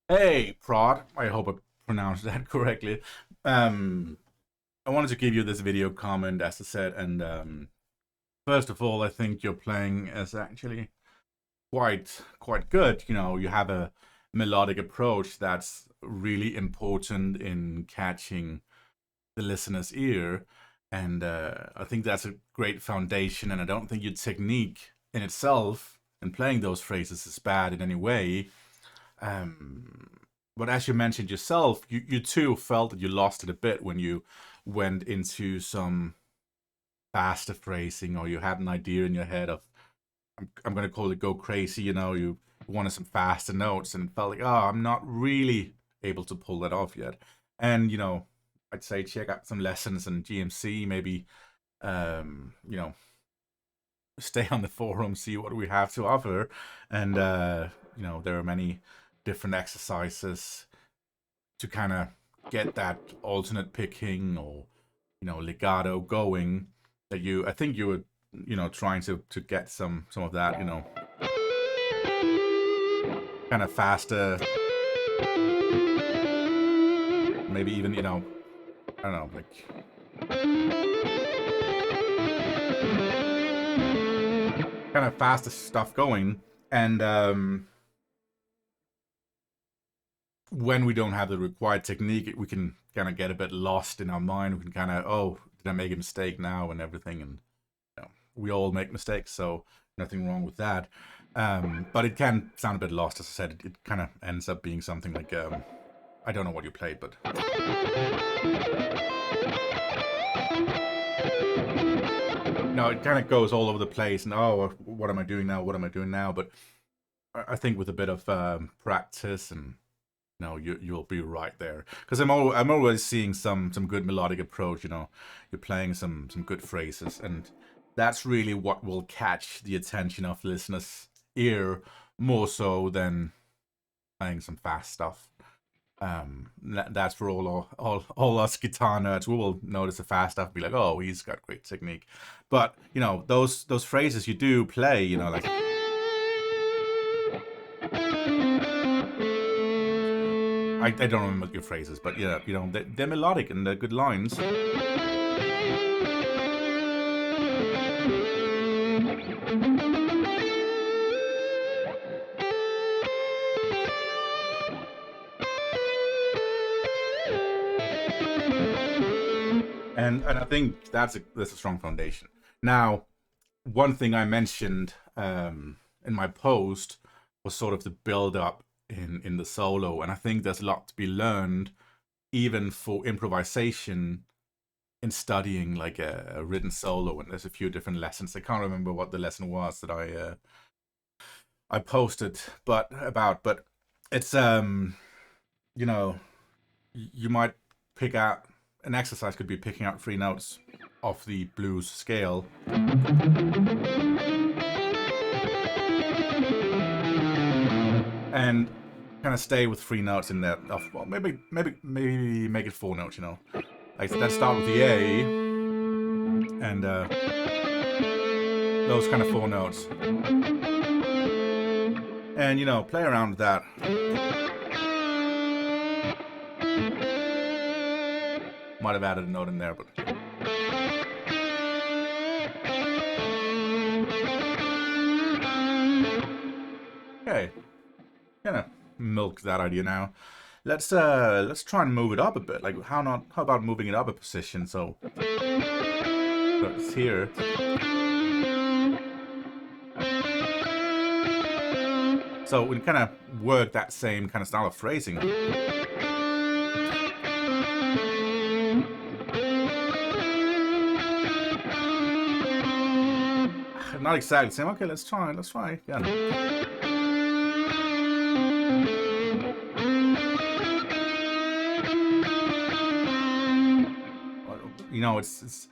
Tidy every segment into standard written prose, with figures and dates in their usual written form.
Hey, Prat. I hope I pronounced that correctly. Um, I wanted to give you this video comment, as I said, and first of all, I think your playing is actually quite good. You know, you have a melodic approach that's really important in catching the listener's ear, and I think that's a great foundation. And I don't think your technique in itself in playing those phrases is bad in any way. Um, but as you mentioned yourself, you too felt that you lost it a bit when you went into some faster phrasing, or you had an idea in your head of, I'm going to call it go crazy, you wanted some faster notes and felt like, oh, I'm not really able to pull that off yet. And, I'd say check out some lessons in GMC, maybe, you know, stay on the forum, see what we have to offer. And, there are many different exercises to kind of get that alternate picking or legato going that I think you were trying to get some of that kind of faster, maybe even I don't know, like kind of faster stuff going. And when we don't have the required technique, we can kind of get a bit lost in our mind. We can kind of, oh, did I make a mistake now and everything? And we all make mistakes, so nothing wrong with that. But it can sound a bit lost, as I said. It kind of ends up being something like, I don't know what you played, but no, it kind of goes all over the place. And oh, what am I doing now? What am I doing now? But I think with a bit of practice and you'll be right there. Because I'm always seeing some good melodic approach. You're playing some good phrases, and that's really what will catch the attention of listeners' ear more so than playing some fast stuff. That's for all us guitar nerds. We will notice the fast stuff, and be like, oh, he's got great technique. But those phrases you do play, like I don't remember your phrases, but yeah, they're melodic and they're good lines. And I think that's a strong foundation. Now, one thing I mentioned in my post was sort of the build up in the solo, and I think there's a lot to be learned even for improvisation in studying like a written solo. And there's a few different lessons. I can't remember what the lesson was that I posted, but it's you know you might pick out an exercise could be picking out three notes off the blues scale, and kind of stay with three notes in there. Well, maybe make it four notes. Like let's start with the A and those kind of four notes, and play around with that. Might have added a note in there, but okay, gonna milk that idea now. Let's try and move it up a bit. Like how about moving it up a position so it's here. So we can kind of work that same kind of style of phrasing. Not exactly the same. Okay, let's try again. It's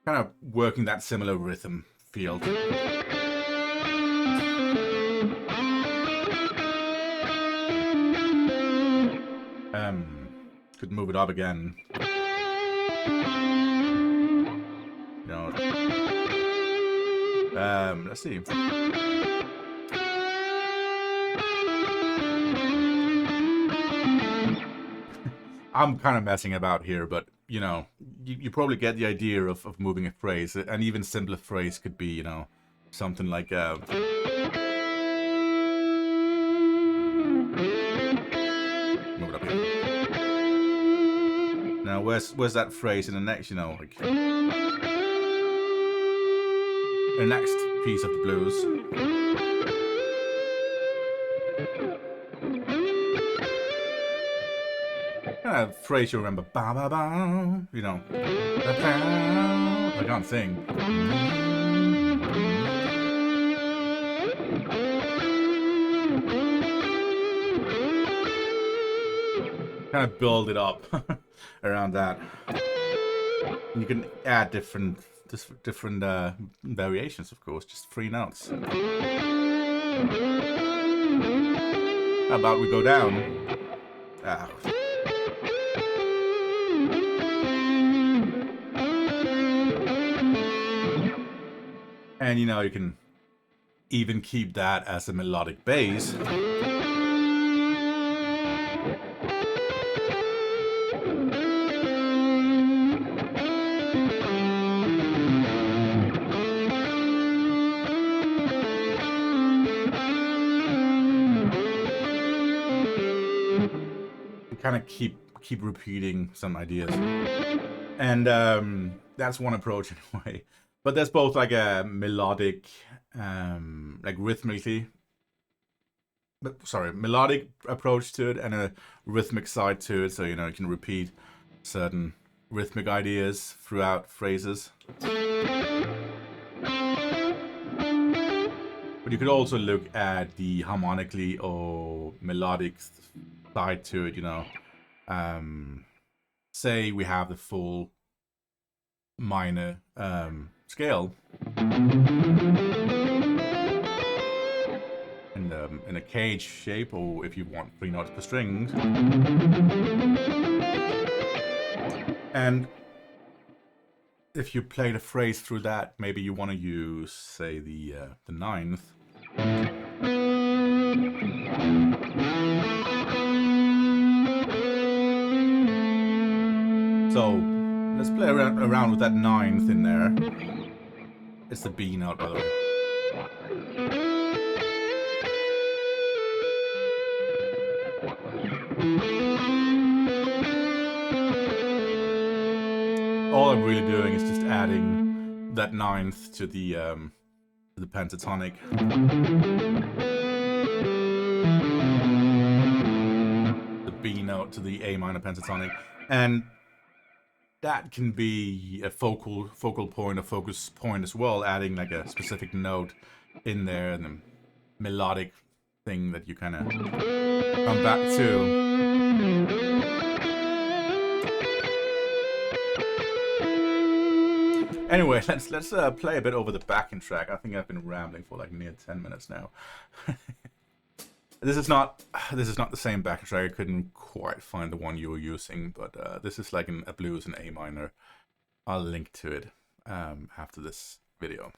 kind of working that similar rhythm field. Could move it up again. Let's see. I'm kind of messing about here, but you know, you probably get the idea of moving a phrase. An even simpler phrase could be, you know, something like move it up here. Now, where's that phrase in the next, you know, like the next piece of the blues? Phrase you remember, ba ba ba, you know. I can't sing. Kind of build it up around that. And you can add different variations, of course, just 3 notes. How about we go down? And you know, you can even keep that as a melodic bass. Kind of keep repeating some ideas, and that's one approach anyway. But there's both like a melodic, like melodic approach to it, and a rhythmic side to it. So you know, you can repeat certain rhythmic ideas throughout phrases. But you could also look at the harmonically or melodic side to it, you know. Say we have the full minor scale in a cage shape, or if you want 3 notes per string. And if you play the phrase through that, maybe you want to use, say, the 9th. So let's play around with that 9th in there. It's the B note, by the way. All I'm really doing is just adding that 9th to the pentatonic. The B note to the A minor pentatonic, and that can be a focal point, a focus point as well, adding like a specific note in there, and the melodic thing that you kind of come back to. Anyway, let's play a bit over the backing track. I think I've been rambling for like near 10 minutes now. This is not the same backing track. I couldn't quite find the one you were using, but this is like a blues in A minor. I'll link to it after this video.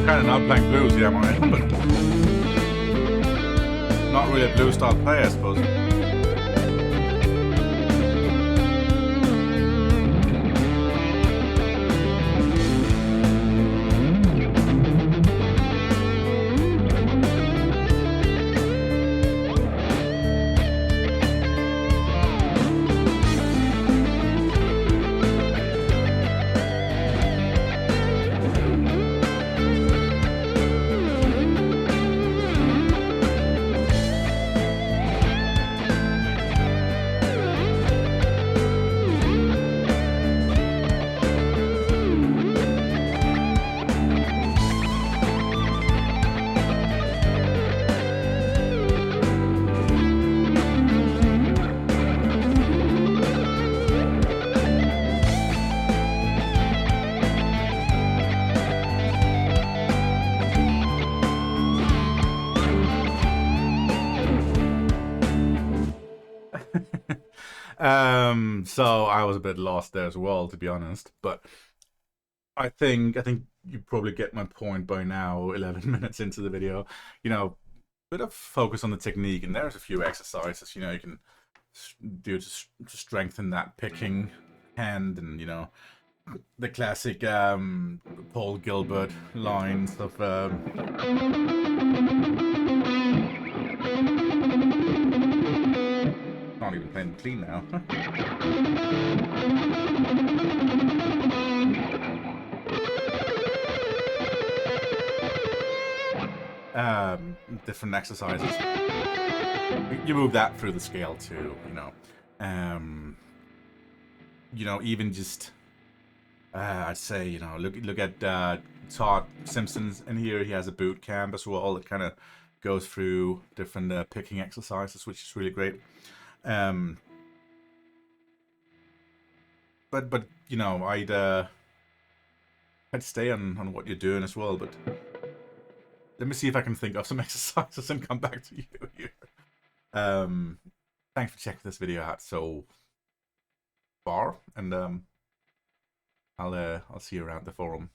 Kind of not playing blues, yeah, am I? But not really a blues style player, I suppose. So I was a bit lost there as well, to be honest. But I think you probably get my point by now. 11 minutes into the video, you know, bit of focus on the technique, and there's a few exercises you can do to strengthen that picking hand, and the classic Paul Gilbert lines of not even playing clean now. Different exercises. You move that through the scale too, even just I'd say look at Todd Simpson's in here. He has a boot camp as well that kind of goes through different picking exercises, which is really great. But I'd stay on what you're doing as well. But let me see if I can think of some exercises and come back to you here. Thanks for checking this video out so far, and I'll see you around the forum.